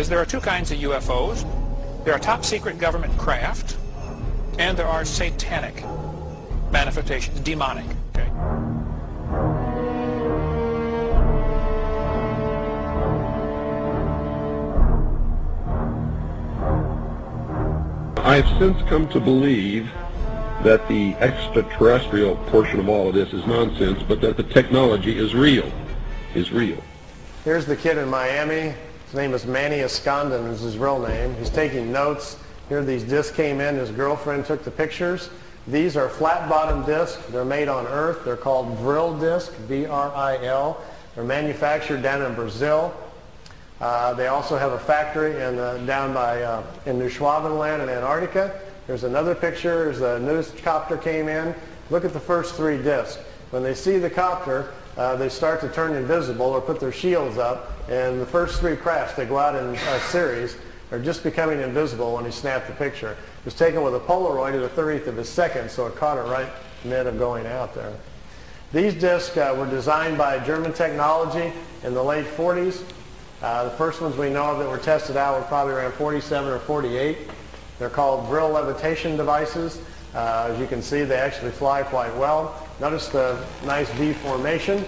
is there are two kinds of UFOs. There are top secret government craft, and there are satanic manifestations, demonic. Okay? I've since come to believe that the extraterrestrial portion of all of this is nonsense, but that the technology is real. Here's the kid in Miami. His name is Manny Escondon is his real name. He's taking notes. Here these discs came in. His girlfriend took the pictures. These are flat-bottom discs. They're made on Earth. They're called Vril discs, V-R-I-L. They're manufactured down in Brazil. They also have a factory down by in New Schwabenland in Antarctica. Here's another picture. There's a news copter came in. Look at the first three discs. When they see the copter, they start to turn invisible or put their shields up, and the first three crafts, they go out in a series, are just becoming invisible when he snapped the picture. It was taken with a Polaroid at a 30th of a second, so it caught it right in the mid of going out there. These discs were designed by German technology in the late 40s. The first ones we know of that were tested out were probably around 47 or 48. They're called Vril levitation devices. As you can see, they actually fly quite well. Notice the nice V formation.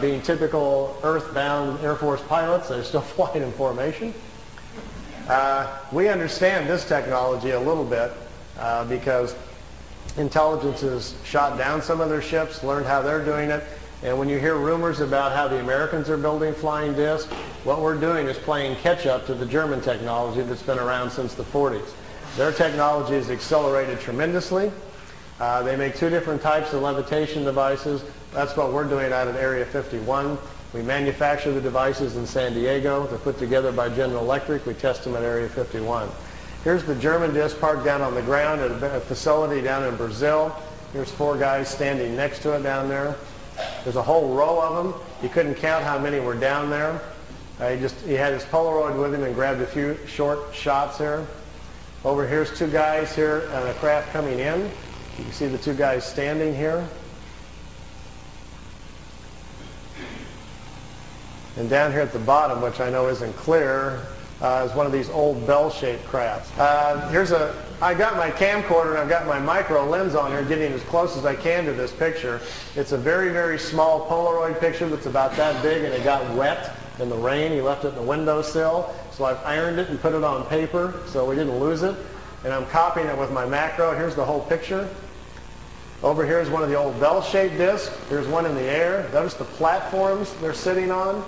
Being typical earthbound Air Force pilots, they're still flying in formation. We understand this technology a little bit because intelligence has shot down some of their ships, learned how they're doing it, and when you hear rumors about how the Americans are building flying discs, what we're doing is playing catch-up to the German technology that's been around since the 40s. Their technology has accelerated tremendously. They make two different types of levitation devices. That's what we're doing out at Area 51. We manufacture the devices in San Diego. They're put together by General Electric. We test them at Area 51. Here's the German disc parked down on the ground at a facility down in Brazil. Here's four guys standing next to it down there. There's a whole row of them. You couldn't count how many were down there. He had his Polaroid with him and grabbed a few short shots here. Over here's two guys here on a craft coming in. You can see the two guys standing here. And down here at the bottom, which I know isn't clear, is one of these old bell-shaped crafts. I got my camcorder and I've got my micro lens on here getting as close as I can to this picture. It's a very, very small Polaroid picture that's about that big, and it got wet in the rain. He left it in the windowsill. So I've ironed it and put it on paper so we didn't lose it. And I'm copying it with my macro. Here's the whole picture. Over here is one of the old bell-shaped discs. Here's one in the air. Notice the platforms they're sitting on.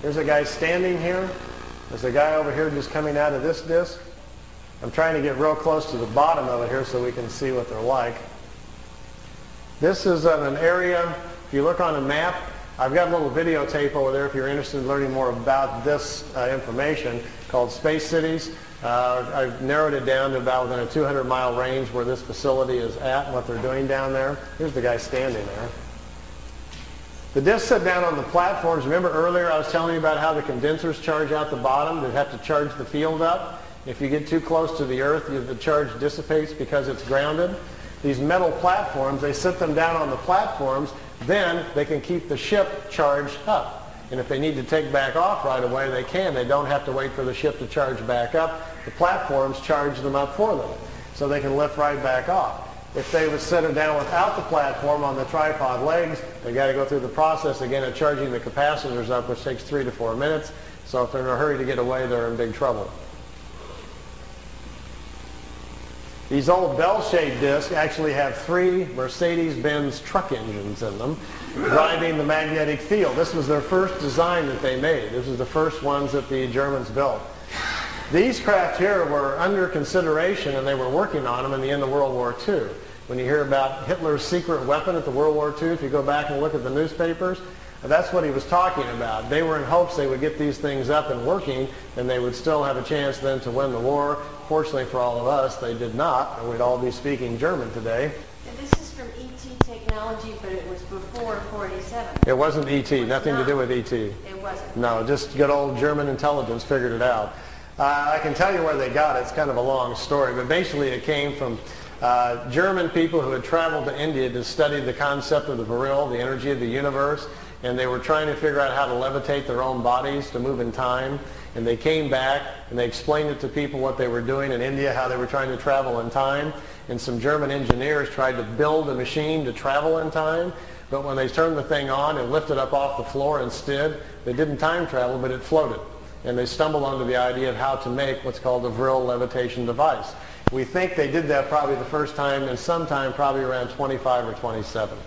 Here's a guy standing here. There's a guy over here just coming out of this disc. I'm trying to get real close to the bottom of it here so we can see what they're like. This is an area, if you look on a map, I've got a little videotape over there if you're interested in learning more about this information called Space Cities. I've narrowed it down to about within a 200-mile range where this facility is at and what they're doing down there. Here's the guy standing there. The discs sit down on the platforms. Remember earlier I was telling you about how the condensers charge out the bottom? They have to charge the field up. If you get too close to the Earth, the charge dissipates because it's grounded. These metal platforms, they sit them down on the platforms, then they can keep the ship charged up. And if they need to take back off right away, they can. They don't have to wait for the ship to charge back up. The platforms charge them up for them, so they can lift right back off. If they would set it down without the platform on the tripod legs, they got to go through the process again of charging the capacitors up, which takes 3 to 4 minutes. So if they're in a hurry to get away, they're in big trouble. These old bell-shaped discs actually have 3 Mercedes-Benz truck engines in them, driving the magnetic field. This was their first design that they made. This was the first ones that the Germans built. These craft here were under consideration, and they were working on them in the end of World War II. When you hear about Hitler's secret weapon at the World War II, if you go back and look at the newspapers, that's what he was talking about. They were in hopes they would get these things up and working, and they would still have a chance then to win the war. Fortunately for all of us, they did not, and we'd all be speaking German today. And this is from ET technology, but it was before 47. It wasn't ET, nothing to do with ET. It wasn't? No, just good old German intelligence figured it out. I can tell you where they got it. It's kind of a long story, but basically it came from German people who had traveled to India to study the concept of the Vril, the energy of the universe, and they were trying to figure out how to levitate their own bodies to move in time. And they came back and they explained it to people what they were doing in India, how they were trying to travel in time. And some German engineers tried to build a machine to travel in time. But when they turned the thing on and lifted up off the floor instead, they didn't time travel, but it floated. And they stumbled onto the idea of how to make what's called a Vril levitation device. We think they did that probably the first time and sometime probably around 25 or 27.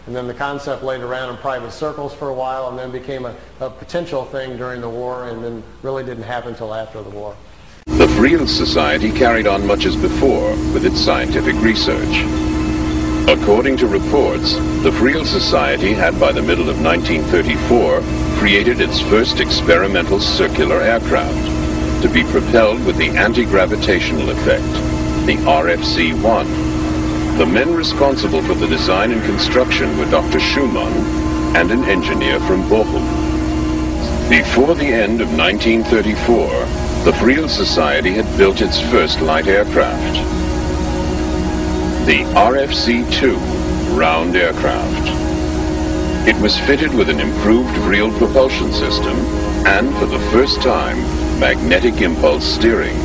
And then the concept laid around in private circles for a while and then became a potential thing during the war and then really didn't happen until after the war. The Vril Society carried on much as before with its scientific research. According to reports, the Vril Society had by the middle of 1934 created its first experimental circular aircraft to be propelled with the anti-gravitational effect, the RFC-1. The men responsible for the design and construction were Dr. Schumann and an engineer from Bochum. Before the end of 1934, the Vril Society had built its first light aircraft, the RFC-2 round aircraft. It was fitted with an improved Vril propulsion system and, for the first time, magnetic impulse steering.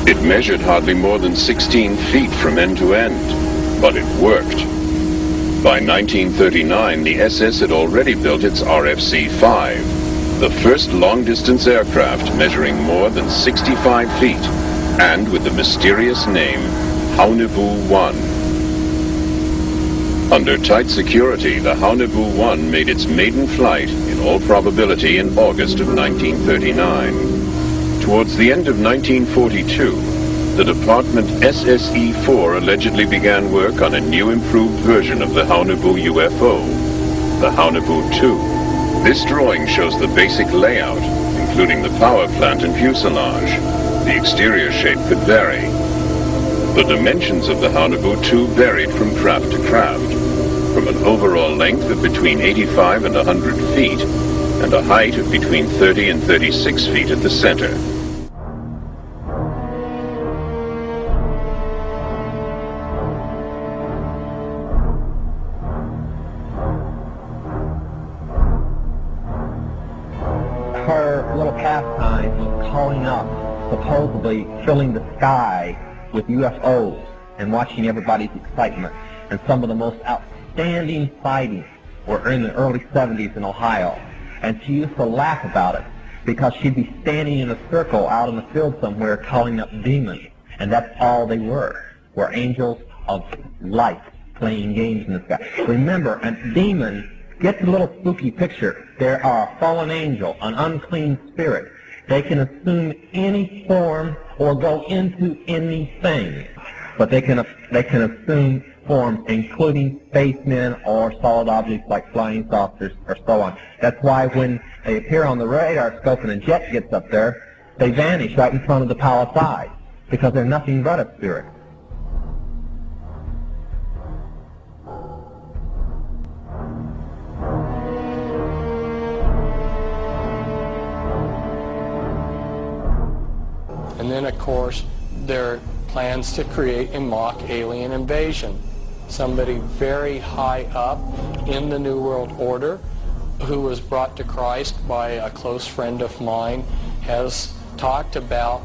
It measured hardly more than 16 feet from end to end, but it worked. By 1939, the SS had already built its RFC-5, the first long-distance aircraft measuring more than 65 feet, and with the mysterious name Haunebu-1. Under tight security, the Haunebu-1 made its maiden flight, in all probability, in August of 1939. Towards the end of 1942, the department SSE-4 allegedly began work on a new improved version of the Haunebu UFO, the Haunebu-2. This drawing shows the basic layout, including the power plant and fuselage. The exterior shape could vary. The dimensions of the Haunebu-2 varied from craft to craft, from an overall length of between 85 and 100 feet, and a height of between 30 and 36 feet at the center. Her little pastime was calling up, supposedly filling the sky with UFOs and watching everybody's excitement. And some of the most outstanding sightings were in the early 70s in Ohio. And she used to laugh about it because she'd be standing in a circle out in the field somewhere calling up demons. And that's all they were angels of light playing games in the sky. Remember, a demon, get the little spooky picture. They are a fallen angel, an unclean spirit. They can assume any form or go into anything. But they can assume forms including spacemen or solid objects like flying saucers or so on. That's why when they appear on the radar scope and a jet gets up there, they vanish right in front of the palisade because they're nothing but a spirit. And then, of course, there are plans to create a mock alien invasion. Somebody very high up in the New World Order, who was brought to Christ by a close friend of mine, has talked about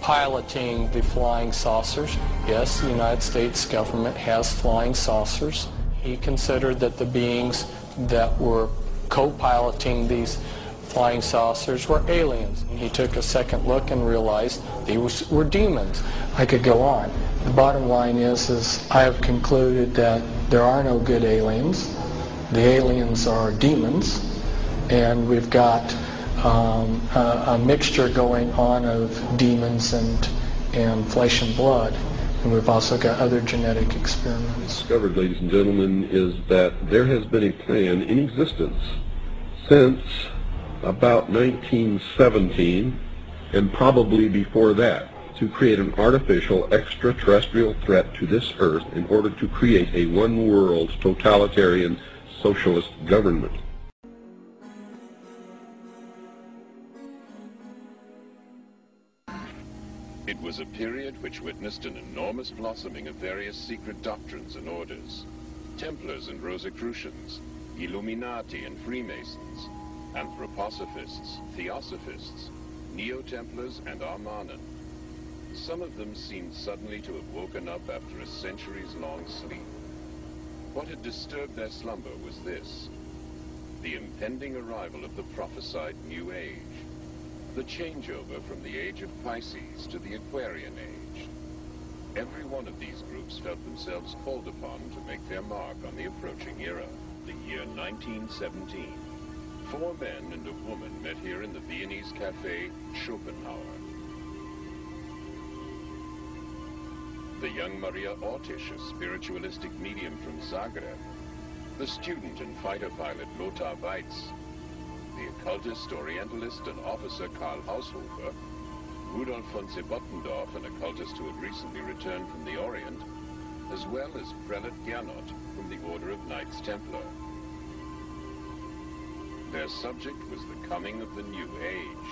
piloting the flying saucers. Yes, the United States government has flying saucers. He considered that the beings that were co-piloting these flying saucers were aliens. He took a second look and realized these were demons. I could go on. The bottom line is I have concluded that there are no good aliens. The aliens are demons, and we've got a mixture going on of demons and flesh and blood. And we've also got other genetic experiments. Discovered, ladies and gentlemen, is that there has been a plan in existence since about 1917, and probably before that, to create an artificial extraterrestrial threat to this Earth in order to create a one-world totalitarian socialist government. It was a period which witnessed an enormous blossoming of various secret doctrines and orders, Templars and Rosicrucians, Illuminati and Freemasons, Anthroposophists, Theosophists, Neo-Templars and Armanen. Some of them seemed suddenly to have woken up after a centuries-long sleep. What had disturbed their slumber was this: the impending arrival of the prophesied New Age, the changeover from the age of Pisces to the Aquarian Age. Every one of these groups felt themselves called upon to make their mark on the approaching era, the year 1917. 4 men and a woman met here in the Viennese cafe Schopenhauer. The young Maria Ortiz, a spiritualistic medium from Zagreb, the student and fighter pilot Lothar Weitz, the occultist, orientalist, and officer Karl Haushofer, Rudolf von Sebottendorf, an occultist who had recently returned from the Orient, as well as Prelate Gernot from the Order of Knights Templar. Their subject was the coming of the New Age.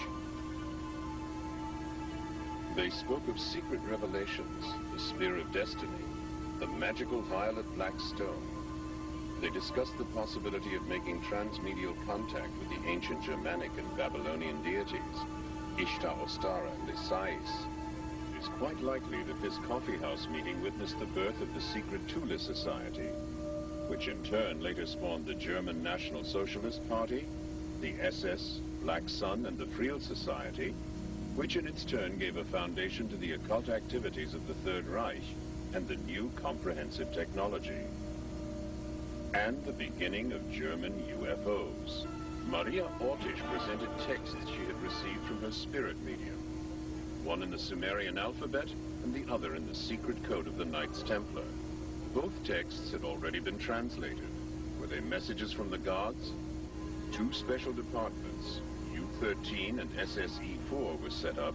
They spoke of secret revelations, the Spear of Destiny, the magical violet black stone. They discussed the possibility of making transmedial contact with the ancient Germanic and Babylonian deities, Ishtar, Ostara, and Isais. It is quite likely that this coffeehouse meeting witnessed the birth of the secret Thule Society, which in turn later spawned the German National Socialist Party, the SS, Black Sun, and the Friel Society, which in its turn gave a foundation to the occult activities of the Third Reich and the new comprehensive technology. And the beginning of German UFOs. Maria Ortiz presented texts she had received from her spirit medium, one in the Sumerian alphabet and the other in the secret code of the Knights Templar. Both texts had already been translated. Were they messages from the gods? 2 special departments, U-13 and SSE-4, were set up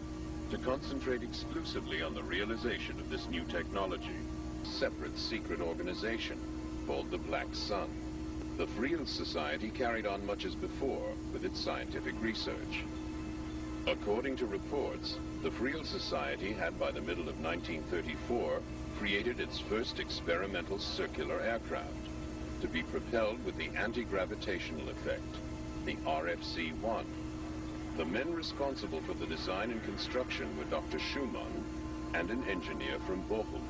to concentrate exclusively on the realization of this new technology. A separate secret organization called the Black Sun. The Friel Society carried on much as before with its scientific research. According to reports, the Friel Society had by the middle of 1934 created its first experimental circular aircraft to be propelled with the anti-gravitational effect, the RFC-1. The men responsible for the design and construction were Dr. Schumann and an engineer from Bochum.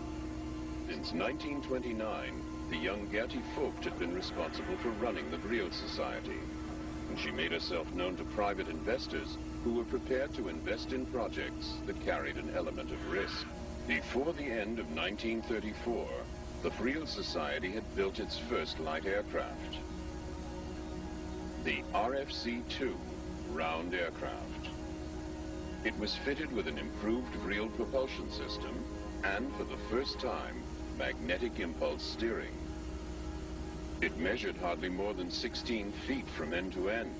Since 1929, the young Gertie Vogt had been responsible for running the Friel Society, and she made herself known to private investors who were prepared to invest in projects that carried an element of risk. Before the end of 1934, the Friel Society had built its first light aircraft, the RFC-2 round aircraft. It was fitted with an improved Friel propulsion system and, for the first time, magnetic impulse steering. It measured hardly more than 16 feet from end to end,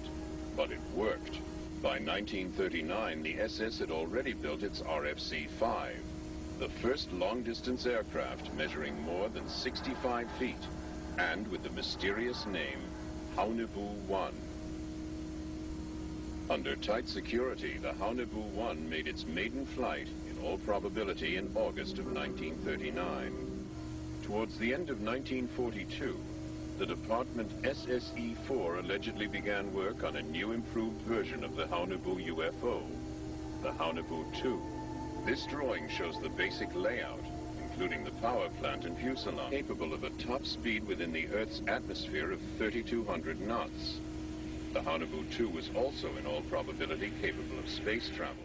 but it worked. By 1939, the SS had already built its RFC-5, the first long-distance aircraft measuring more than 65 feet, and with the mysterious name Haunebu-1. Under tight security, the Haunebu-1 made its maiden flight, in all probability, in August of 1939. Towards the end of 1942, the department SSE-4 allegedly began work on a new improved version of the Haunebu UFO, the Haunebu-2. This drawing shows the basic layout, including the power plant and fuselage, capable of a top speed within the Earth's atmosphere of 3,200 knots. The Haunebu-2 was also, in all probability, capable of space travel.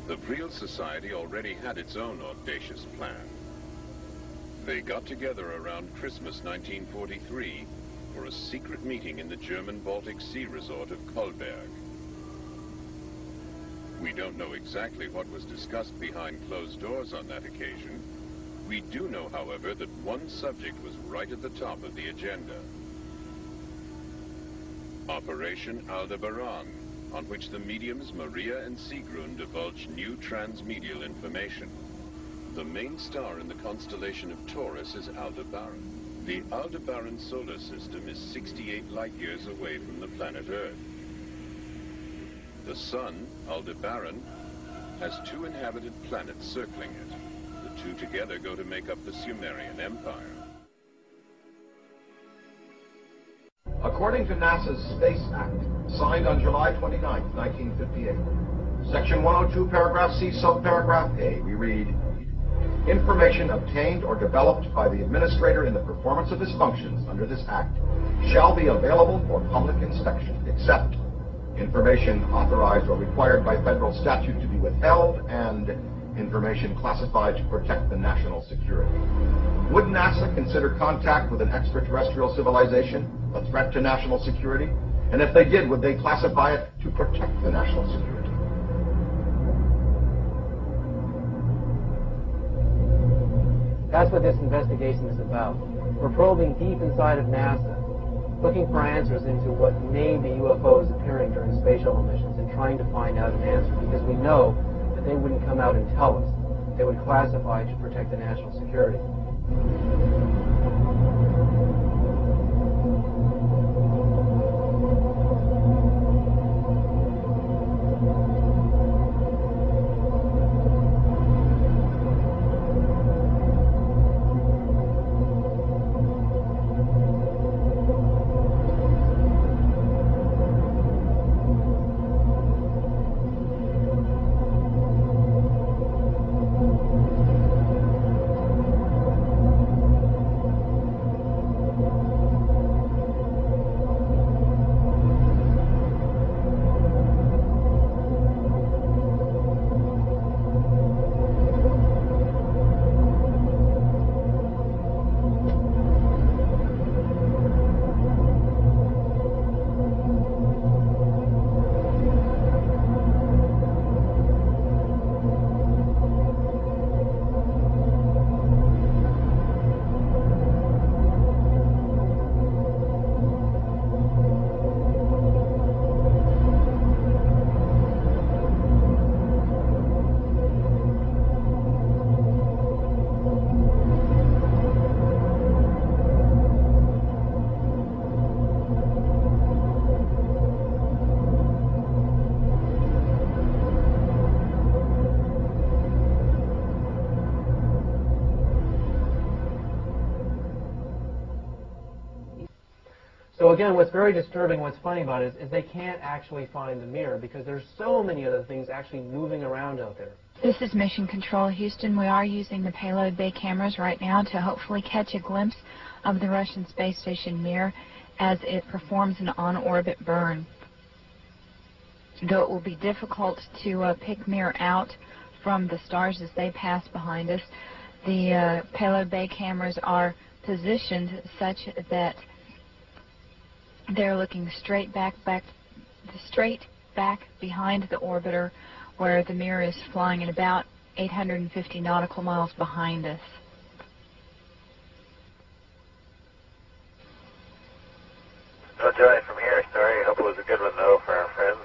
The Friel Society already had its own audacious plan. They got together around Christmas 1943 for a secret meeting in the German Baltic Sea resort of Kolberg. We don't know exactly what was discussed behind closed doors on that occasion. We do know, however, that one subject was right at the top of the agenda. Operation Aldebaran, on which the mediums Maria and Sigrun divulged new transmedial information. The main star in the constellation of Taurus is Aldebaran. The Aldebaran solar system is 68 light-years away from the planet Earth. The sun, Aldebaran, has 2 inhabited planets circling it. The 2 together go to make up the Sumerian Empire. According to NASA's Space Act, signed on July 29, 1958, Section 102, Paragraph C, Subparagraph A, we read, information obtained or developed by the administrator in the performance of his functions under this Act shall be available for public inspection, except information authorized or required by federal statute to be withheld and information classified to protect the national security. Would NASA consider contact with an extraterrestrial civilization a threat to national security? And if they did, would they classify it to protect the national security? That's what this investigation is about. We're probing deep inside of NASA, looking for answers into what may be UFOs appearing during space shuttle missions and trying to find out an answer, because we know that they wouldn't come out and tell us. They would classify it to protect the national security. So again, what's very disturbing, what's funny about it is they can't actually find the mirror because there's so many other things actually moving around out there. This is Mission Control Houston. We are using the payload bay cameras right now to hopefully catch a glimpse of the Russian space station Mir as it performs an on-orbit burn. Though it will be difficult to pick Mir out from the stars as they pass behind us, the payload bay cameras are positioned such that they're looking straight back behind the orbiter, where the Mir is flying at about 850 nautical miles behind us. No joy from here, sorry. I hope it was a good one, though, for our friends.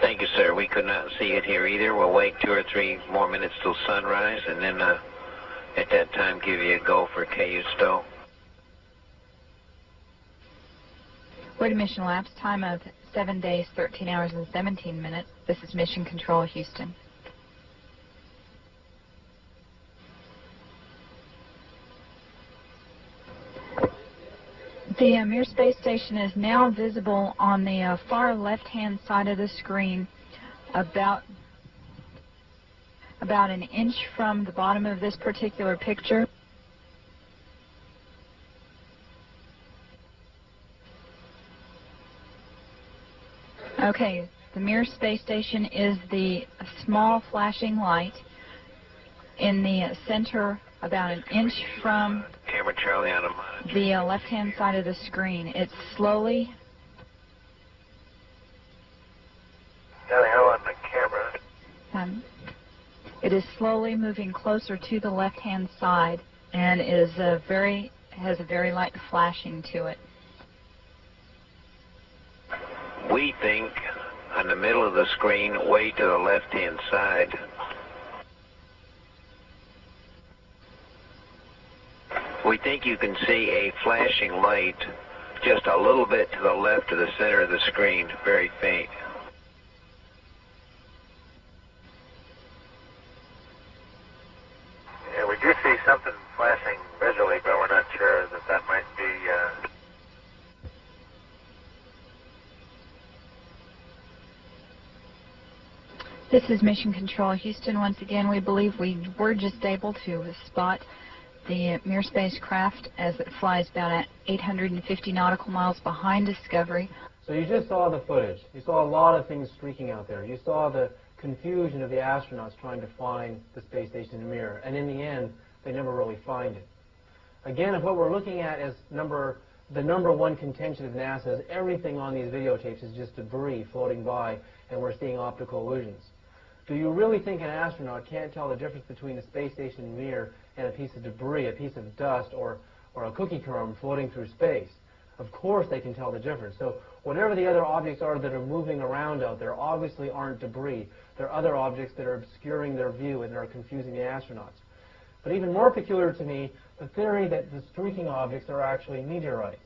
Thank you, sir. We could not see it here either. We'll wait 2 or 3 more minutes till sunrise, and then at that time give you a go for KU stow. We're at a mission elapsed time of 7 days, 13 hours, and 17 minutes. This is Mission Control Houston. The Mir space station is now visible on the far left-hand side of the screen, about an inch from the bottom of this particular picture. Okay, the Mir space station is the small flashing light in the center, about an inch from Camera Charlie on a monitor. The left-hand side of the screen. It's slowly... Charlie, how on the camera? It is slowly moving closer to the left-hand side and is has a very light flashing to it. We think on the middle of the screen, way to the left-hand side. We think you can see a flashing light just a little bit to the left of the center of the screen, very faint. Yeah, we do see something flashing visually, but we're not sure that might be This is Mission Control Houston. Once again, we believe we were just able to spot the Mir spacecraft as it flies about 850 nautical miles behind Discovery. So you just saw the footage. You saw a lot of things streaking out there. You saw the confusion of the astronauts trying to find the space station Mir, and in the end, they never really find it. Again, if what we're looking at is the number one contention of NASA is everything on these videotapes is just debris floating by, and we're seeing optical illusions. Do you really think an astronaut can't tell the difference between a space station Mir and a piece of debris, a piece of dust, or a cookie crumb floating through space? Of course they can tell the difference. So whatever the other objects are that are moving around out there obviously aren't debris. They're other objects that are obscuring their view and are confusing the astronauts. But even more peculiar to me, the theory that the streaking objects are actually meteorites.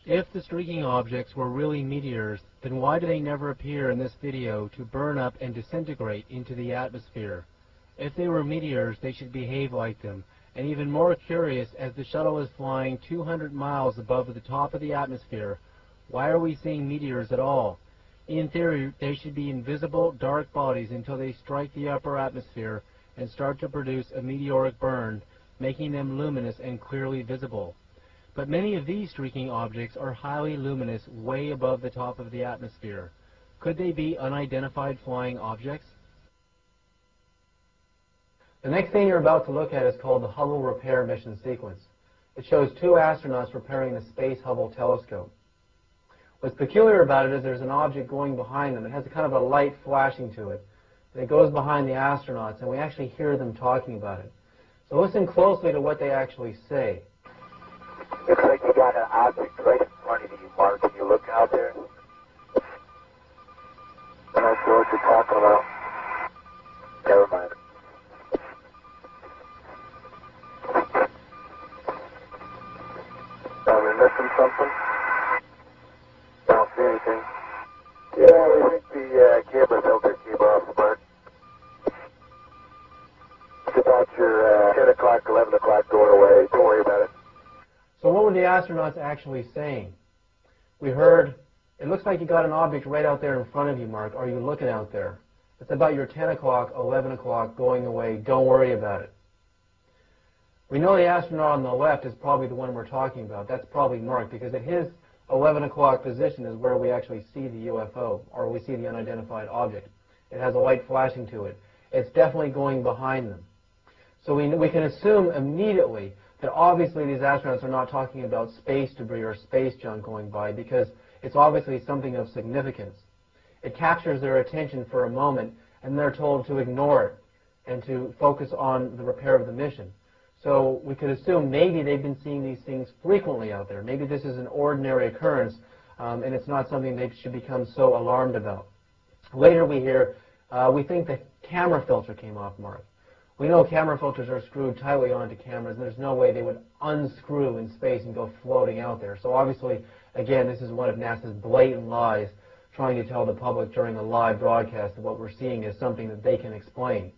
If the streaking objects were really meteors, then why do they never appear in this video to burn up and disintegrate into the atmosphere? If they were meteors, they should behave like them. And even more curious, as the shuttle is flying 200 miles above the top of the atmosphere, why are we seeing meteors at all? In theory, they should be invisible, dark bodies until they strike the upper atmosphere and start to produce a meteoric burn, making them luminous and clearly visible. But many of these streaking objects are highly luminous way above the top of the atmosphere. Could they be unidentified flying objects? The next thing you're about to look at is called the Hubble Repair Mission Sequence. It shows two astronauts repairing the Space Hubble telescope. What's peculiar about it is there's an object going behind them. It has a kind of a light flashing to it. And it goes behind the astronauts, and we actually hear them talking about it. So listen closely to what they actually say. Looks like you got an object right in front of you, Mark. Can you look out there? I'm not sure what you're talking about. Never mind. Are we missing something? I don't see anything. Yeah, we think the camera filter came off, Mark. It's about your 10 o'clock, 11 o'clock going away. Don't worry about it. So what were the astronauts actually saying? We heard, it looks like you got an object right out there in front of you, Mark. Are you looking out there? It's about your 10 o'clock, 11 o'clock going away. Don't worry about it. We know the astronaut on the left is probably the one we're talking about. That's probably Mark, because at his 11 o'clock position is where we actually see the UFO, or we see the unidentified object. It has a light flashing to it. It's definitely going behind them. So we can assume immediately that obviously these astronauts are not talking about space debris or space junk going by, because it's obviously something of significance. It captures their attention for a moment, and they're told to ignore it and to focus on the repair of the mission. So we could assume maybe they've been seeing these things frequently out there. Maybe this is an ordinary occurrence, and it's not something they should become so alarmed about. Later we hear, we think the camera filter came off, Mark. We know camera filters are screwed tightly onto cameras, and there's no way they would unscrew in space and go floating out there. So obviously, again, this is one of NASA's blatant lies, trying to tell the public during a live broadcast that what we're seeing is something that they can explain.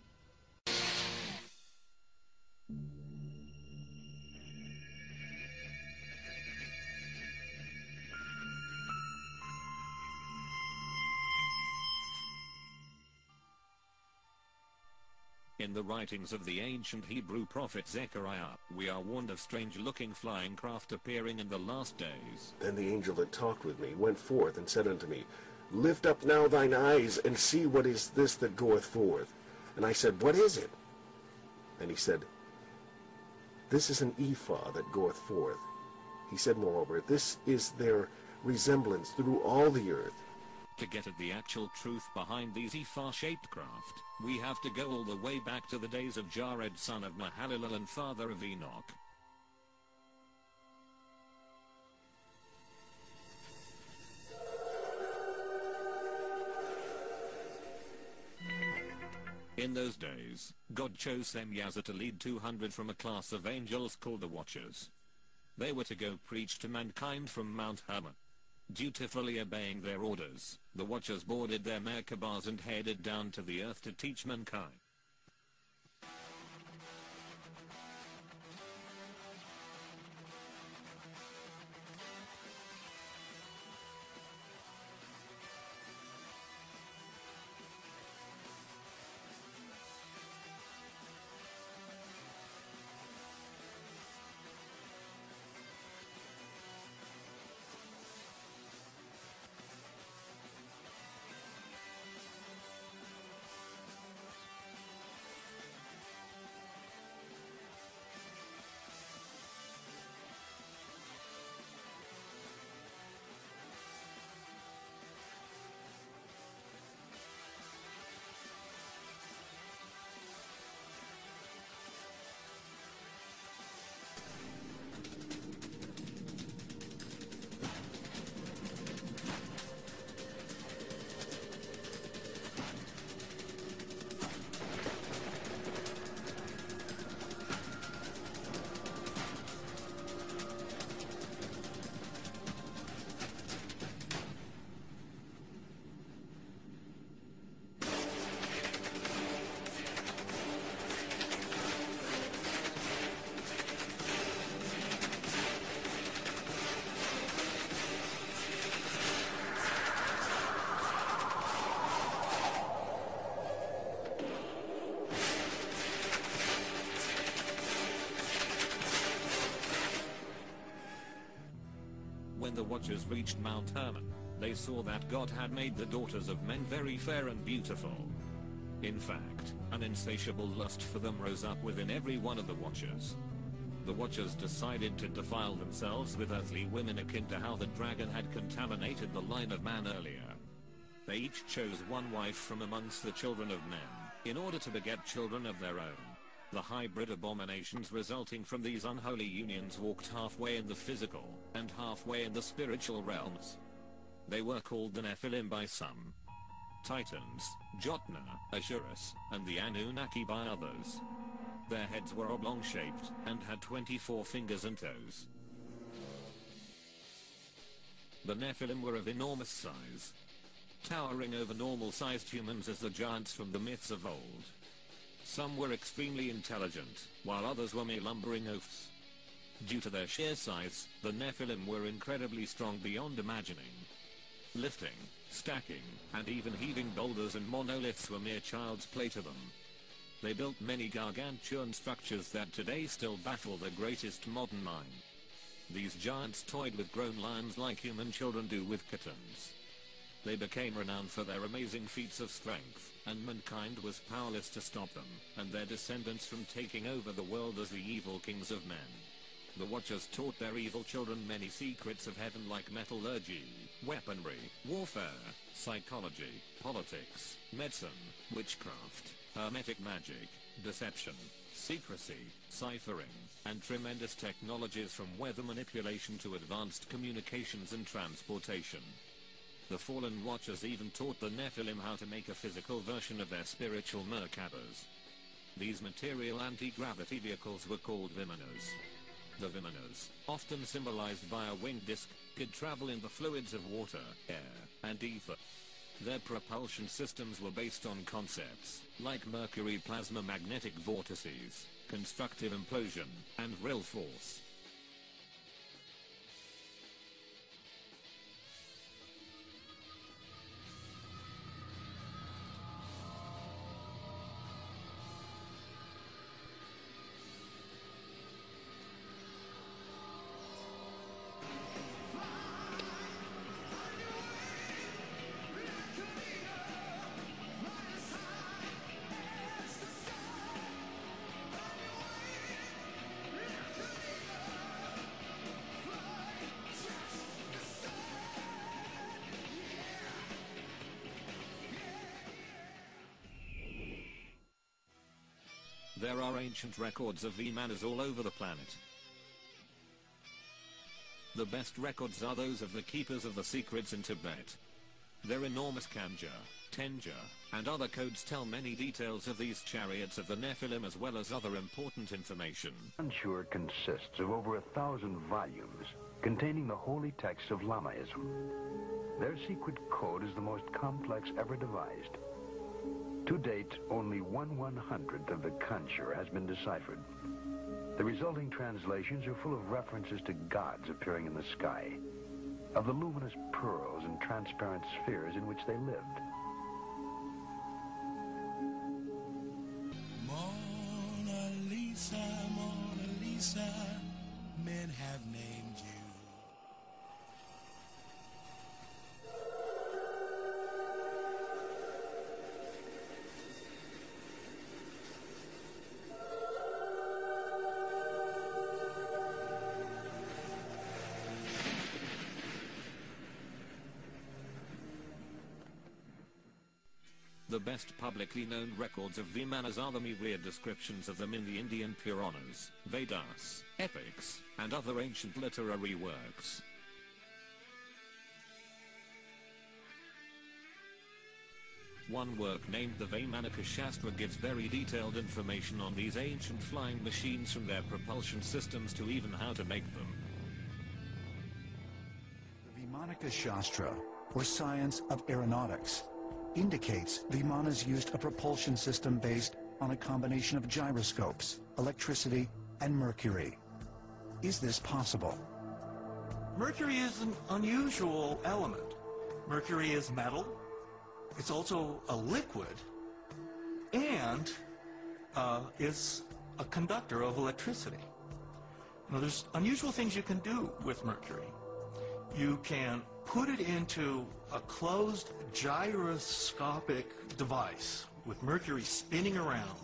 In the writings of the ancient Hebrew prophet Zechariah, we are warned of strange-looking flying craft appearing in the last days. Then the angel that talked with me went forth and said unto me, Lift up now thine eyes, and see what is this that goeth forth. And I said, What is it? And he said, This is an ephah that goeth forth. He said, moreover, This is their resemblance through all the earth. To get at the actual truth behind these ephah-shaped craft, we have to go all the way back to the days of Jared, son of Mahalalel and father of Enoch. In those days, God chose Semyaza to lead 200 from a class of angels called the Watchers. They were to go preach to mankind from Mount Hermon. Dutifully obeying their orders, the Watchers boarded their Merkabahs and headed down to the earth to teach mankind. Watchers reached Mount Hermon, they saw that God had made the daughters of men very fair and beautiful. In fact, an insatiable lust for them rose up within every one of the Watchers. The Watchers decided to defile themselves with earthly women akin to how the dragon had contaminated the line of man earlier. They each chose one wife from amongst the children of men, in order to beget children of their own. The hybrid abominations resulting from these unholy unions walked halfway in the physical, and halfway in the spiritual realms. They were called the Nephilim by some, Titans, Jotna, Ashurus, and the Anunnaki by others. Their heads were oblong-shaped, and had 24 fingers and toes. The Nephilim were of enormous size, towering over normal-sized humans as the giants from the myths of old. Some were extremely intelligent, while others were mere lumbering oafs. Due to their sheer size, the Nephilim were incredibly strong beyond imagining. Lifting, stacking, and even heaving boulders and monoliths were mere child's play to them. They built many gargantuan structures that today still baffle the greatest modern mind. These giants toyed with grown lions like human children do with kittens. They became renowned for their amazing feats of strength, and mankind was powerless to stop them, and their descendants from taking over the world as the evil kings of men. The Watchers taught their evil children many secrets of heaven like metallurgy, weaponry, warfare, psychology, politics, medicine, witchcraft, hermetic magic, deception, secrecy, ciphering, and tremendous technologies from weather manipulation to advanced communications and transportation. The fallen Watchers even taught the Nephilim how to make a physical version of their spiritual Merkabahs. These material anti-gravity vehicles were called Vimanas. The Vimanas, often symbolized by a winged disc, could travel in the fluids of water, air, and ether. Their propulsion systems were based on concepts like mercury plasma magnetic vortices, constructive implosion, and real force. There are ancient records of Vimanas all over the planet. The best records are those of the keepers of the secrets in Tibet. Their enormous Kanja, Tenja, and other codes tell many details of these chariots of the Nephilim as well as other important information. Kanchur consists of over 1,000 volumes containing the holy texts of Lamaism. Their secret code is the most complex ever devised. To date, only 1/100th of the Kanchur has been deciphered. The resulting translations are full of references to gods appearing in the sky, of the luminous pearls and transparent spheres in which they lived. Mona Lisa, men have named you. The best publicly known records of Vimanas are the myriad descriptions of them in the Indian Puranas, Vedas, epics, and other ancient literary works. One work named the Vaimanika Shastra gives very detailed information on these ancient flying machines, from their propulsion systems to even how to make them. The Vaimanika Shastra, or science of aeronautics, indicates Vimanas used a propulsion system based on a combination of gyroscopes, electricity, and mercury. Is this possible? Mercury is an unusual element. Mercury is metal, it's also a liquid, and is a conductor of electricity. Now, there's unusual things you can do with mercury. you can put it into a closed gyroscopic device with mercury spinning around,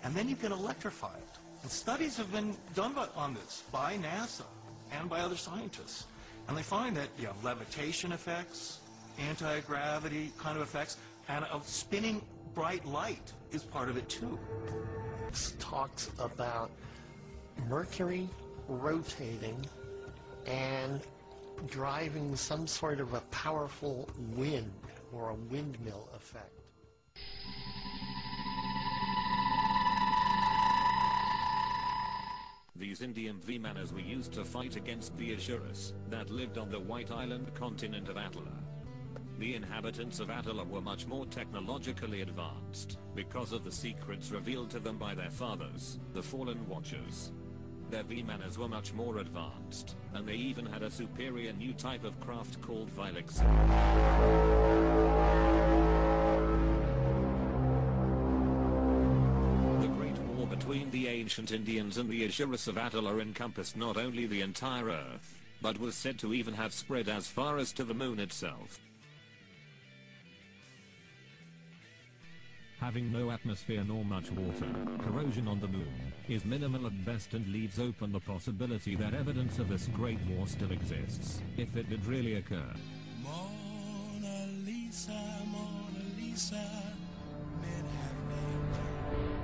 and then you can electrify it. And studies have been done on this by NASA and by other scientists. And they find that you have levitation effects, anti-gravity kind of effects, and a spinning bright light is part of it too. This talks about Mercury rotating and driving some sort of a powerful wind or a windmill effect. These Indian V-Manas were used to fight against the Asuras that lived on the White Island continent of Atala. The inhabitants of Atala were much more technologically advanced because of the secrets revealed to them by their fathers, the Fallen Watchers. Their V-Manas were much more advanced, and they even had a superior new type of craft called Vilexi. Between the ancient Indians and the Asuras of Atala encompassed not only the entire Earth, but was said to even have spread as far as to the moon itself. Having no atmosphere nor much water, corrosion on the moon is minimal at best and leaves open the possibility that evidence of this great war still exists, if it did really occur. Mona Lisa, Mona Lisa, men have named you.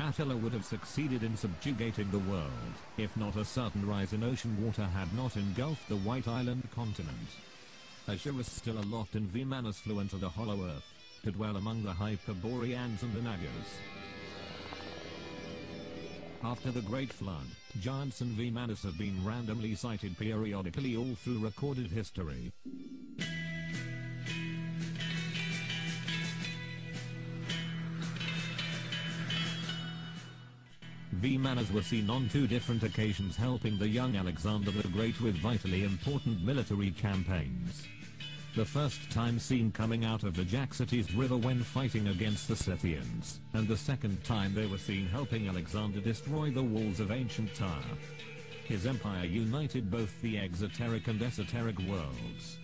Atala would have succeeded in subjugating the world, if not a sudden rise in ocean water had not engulfed the White Island continent. Asuras still aloft in V-Manas flew into the hollow earth, to dwell among the Hyperboreans and the Nagas. After the Great Flood, giants and V-Manas have been randomly sighted periodically all through recorded history. V-Manas were seen on 2 different occasions helping the young Alexander the Great with vitally important military campaigns. The first time seen coming out of the Jaxartes River when fighting against the Scythians, and the second time they were seen helping Alexander destroy the walls of ancient Tyre. His empire united both the exoteric and esoteric worlds.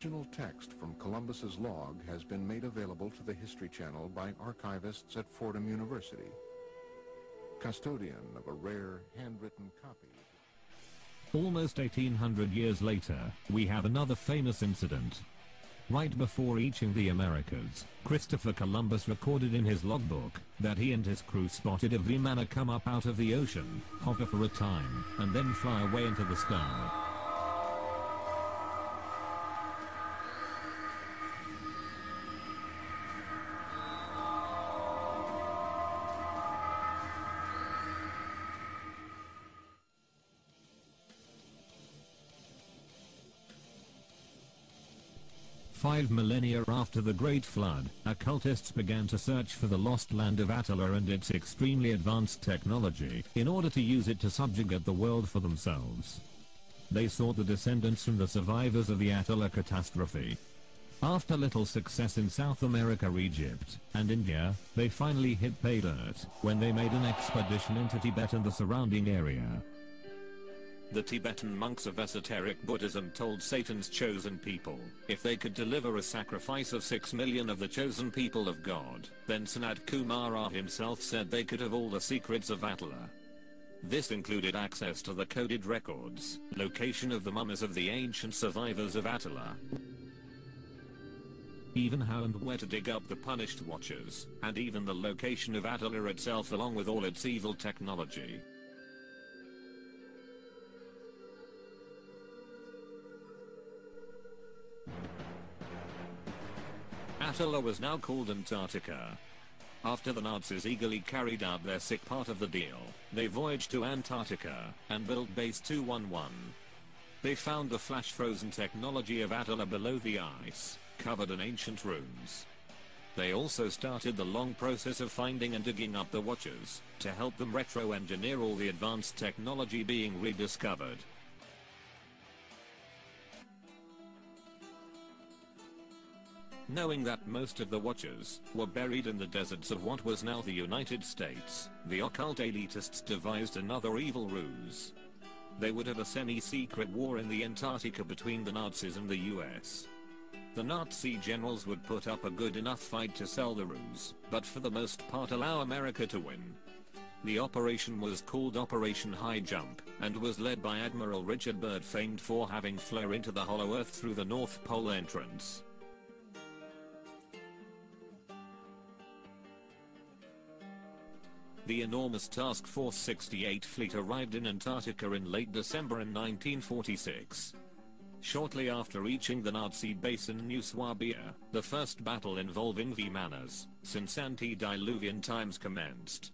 Original text from Columbus's log has been made available to the History Channel by archivists at Fordham University, custodian of a rare handwritten copy. Almost 1800 years later, we have another famous incident. Right before reaching the Americas, Christopher Columbus recorded in his logbook that he and his crew spotted a V-Mana come up out of the ocean, hover for a time, and then fly away into the sky. Five millennia after the Great Flood, occultists began to search for the lost land of Atala and its extremely advanced technology, in order to use it to subjugate the world for themselves. They sought the descendants from the survivors of the Atala catastrophe. After little success in South America, Egypt, and India, they finally hit pay dirt, when they made an expedition into Tibet and the surrounding area. The Tibetan monks of esoteric Buddhism told Satan's chosen people, if they could deliver a sacrifice of 6 million of the chosen people of God, then Sanat Kumara himself said they could have all the secrets of Attila. This included access to the coded records, location of the mummies of the ancient survivors of Attila, even how and where to dig up the punished watchers, and even the location of Attila itself along with all its evil technology. Attila was now called Antarctica. After the Nazis eagerly carried out their sick part of the deal, they voyaged to Antarctica and built Base 211. They found the flash-frozen technology of Attila below the ice, covered in ancient ruins. They also started the long process of finding and digging up the Watchers, to help them retro-engineer all the advanced technology being rediscovered. Knowing that most of the Watchers were buried in the deserts of what was now the United States, the occult elitists devised another evil ruse. They would have a semi-secret war in the Antarctica between the Nazis and the US. The Nazi generals would put up a good enough fight to sell the ruse, but for the most part allow America to win. The operation was called Operation High Jump, and was led by Admiral Richard Byrd, famed for having flown into the Hollow Earth through the North Pole entrance. The enormous Task Force 68 fleet arrived in Antarctica in late December in 1946. Shortly after reaching the Nazi base in New Swabia, the first battle involving V-Manners since antediluvian times commenced.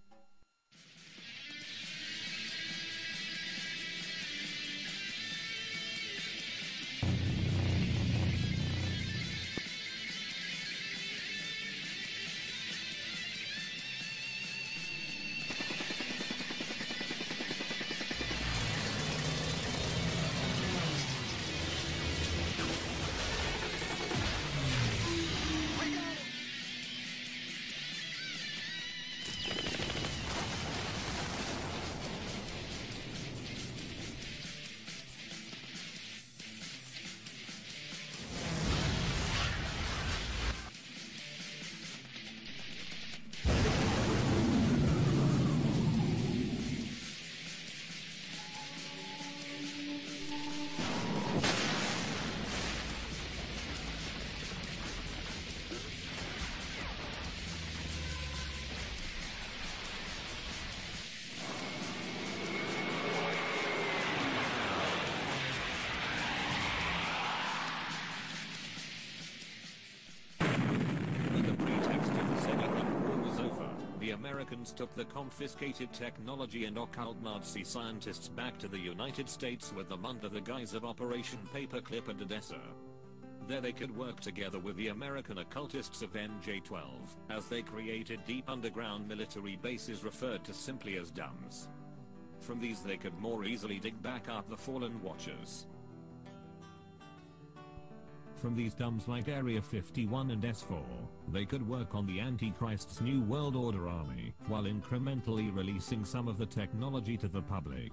The Americans took the confiscated technology and occult Nazi scientists back to the United States with them under the guise of Operation Paperclip and Odessa. There they could work together with the American occultists of NJ-12, as they created deep underground military bases referred to simply as DUMBs. From these they could more easily dig back up the fallen Watchers. From these DUMBs like Area 51 and S4, they could work on the Antichrist's New World Order army, while incrementally releasing some of the technology to the public.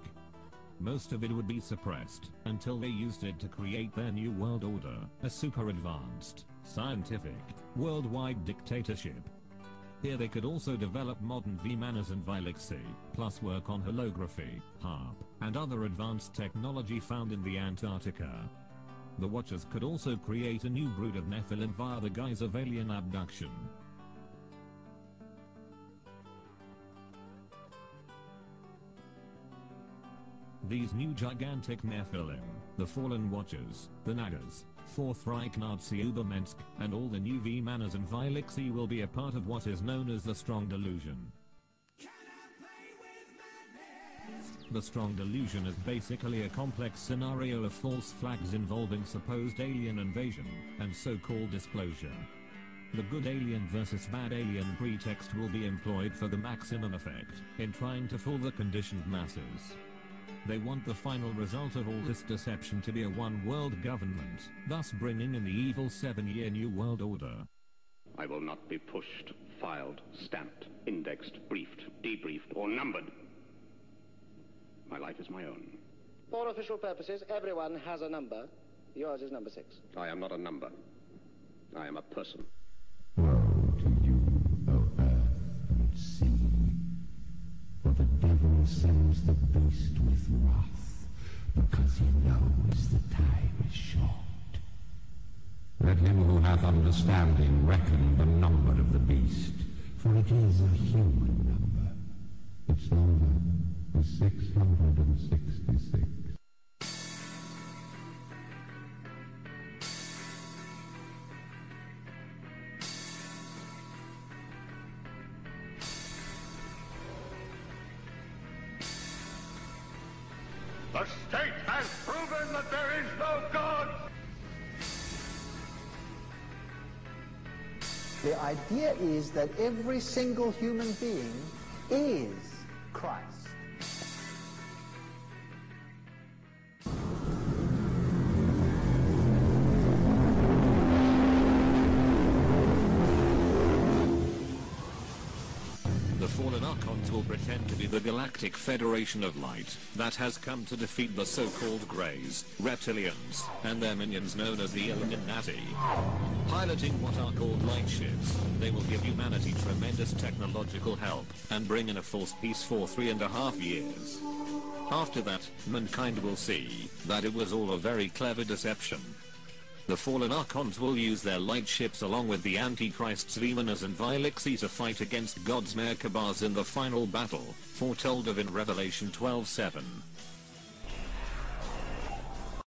Most of it would be suppressed, until they used it to create their New World Order, a super advanced, scientific, worldwide dictatorship. Here they could also develop modern V-Manners and Vilexi, plus work on holography, HARP, and other advanced technology found in the Antarctica. The Watchers could also create a new brood of Nephilim via the guise of alien abduction. These new gigantic Nephilim, the Fallen Watchers, the Nagas, Fourth Reich Nazi Ubermensch, and all the new V-Manners and Vilexi will be a part of what is known as the Strong Delusion. The Strong Delusion is basically a complex scenario of false flags involving supposed alien invasion and so-called disclosure. The good alien versus bad alien pretext will be employed for the maximum effect in trying to fool the conditioned masses. They want the final result of all this deception to be a one-world government, thus bringing in the evil 7-year New World Order. I will not be pushed, filed, stamped, indexed, briefed, debriefed, or numbered. My life is my own. For official purposes, everyone has a number. Yours is number 6. I am not a number. I am a person. Woe to you, O earth and sea, for the devil sends the beast with wrath, because he knows the time is short. Let him who hath understanding reckon the number of the beast, for it is a human number. Its number is 666. The state has proven that there is no God! The idea is that every single human being is Christ. The fallen Archons will pretend to be the Galactic Federation of Light that has come to defeat the so-called Greys, Reptilians, and their minions known as the Illuminati. Piloting what are called light ships, they will give humanity tremendous technological help and bring in a false peace for 3.5 years. After that, mankind will see that it was all a very clever deception. The fallen Archons will use their light ships along with the Antichrists Demonas and Vilixi to fight against God's Merkabahs in the final battle, foretold of in Revelation 12:7.